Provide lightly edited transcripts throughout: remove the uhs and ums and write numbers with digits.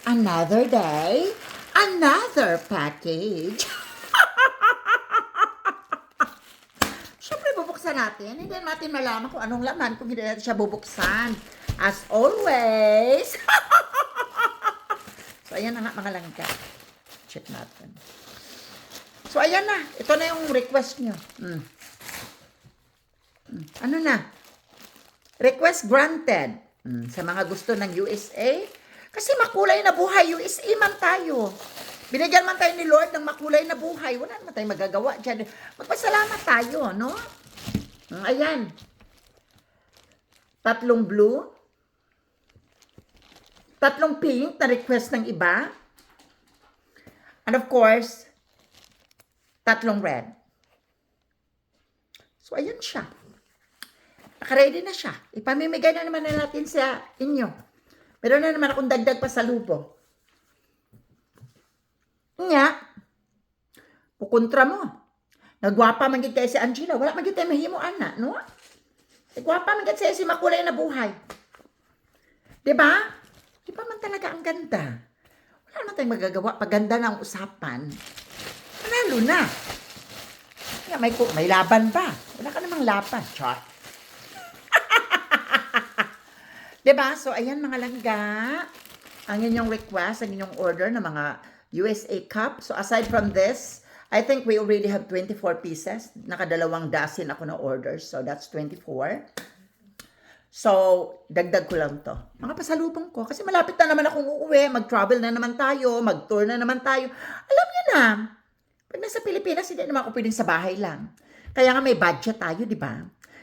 Another day, another package. Siyempre, bubuksan natin. Hindi natin malaman kung anong laman kung hindi natin siya bubuksan. As always. So, ayan na nga mga langga. Check natin. So, ayan na. Ito na yung request nyo. Ano na? Request granted. Sa mga gusto ng USA. Kasi makulay na buhay. USA man tayo. Binigyan man tayo ni Lord ng makulay na buhay. Wala naman tayong magagawa dyan. Magpasalamat tayo, no? Ayan. 3 blue. 3 pink na request ng iba. And of course, 3 red. So, ayan siya. Nakaready na siya. Ipamimigay na naman na natin sa inyo. Meron na naman akong dagdag pa sa lubo. Nga, pukontra mo. Nagwapa man gid kay si Angela. Wala man gid tayo mahimo, ana, no? Nagwapa man gid si makulay na buhay. Diba? Diba man talaga ang ganda? Wala naman tayong magagawa. Paganda na ang usapan. Panalo na. Nga, may laban ba? Wala ka namang laban. Char. Diba? So, ayan mga langga. Ang inyong request, ang inyong order ng mga USA cup. So, aside from this, I think we already have 24 pieces. Nakadalawang dozen ako na orders. So, that's 24. So, dagdag ko lang to. Mga pasalubong ko. Kasi malapit na naman akong uuwi. Mag-travel na naman tayo. Mag-tour na naman tayo. Alam niyo na, pag nasa Pilipinas, hindi naman ako pwedeng sa bahay lang. Kaya nga may budget tayo, di ba?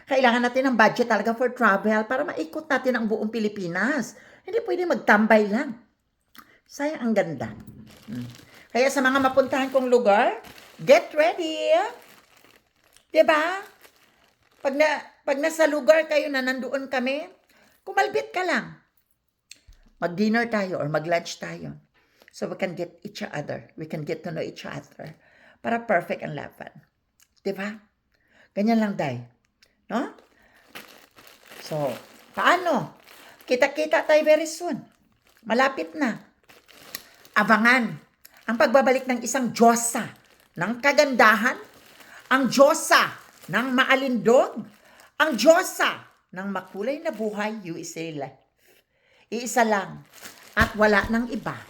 Kailangan natin ng budget talaga for travel para maikot natin ang buong Pilipinas. Hindi pwede magtambay lang. Sayang ang ganda. Kaya sa mga mapuntahan kong lugar, get ready. Diba? Pag nasa lugar kayo na nandoon kami, kumalbit ka lang. Mag-dinner tayo or mag-lunch tayo. So we can get each other. We can get to know each other. Para perfect ang laban. Diba? Ganyan lang, Day. No? So, paano? Kita-kita tayo very soon. Malapit na. Abangan ang pagbabalik ng isang Diyosa ng kagandahan, ang Diyosa ng maalindog, ang Diyosa ng makulay na buhay, USA Life. Iisa lang at wala nang iba.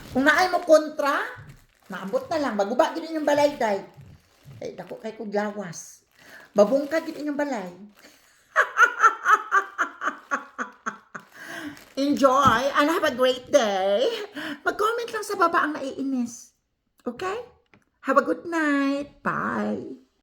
Kung naay mo kontra, maambot na lang. Maguba din yung balay, Day. Ay, dako kay kong lawas. Babungkag din yung balay. Enjoy and have a great day. Mag-comment lang sa baba ang naiinis. Okay? Have a good night. Bye.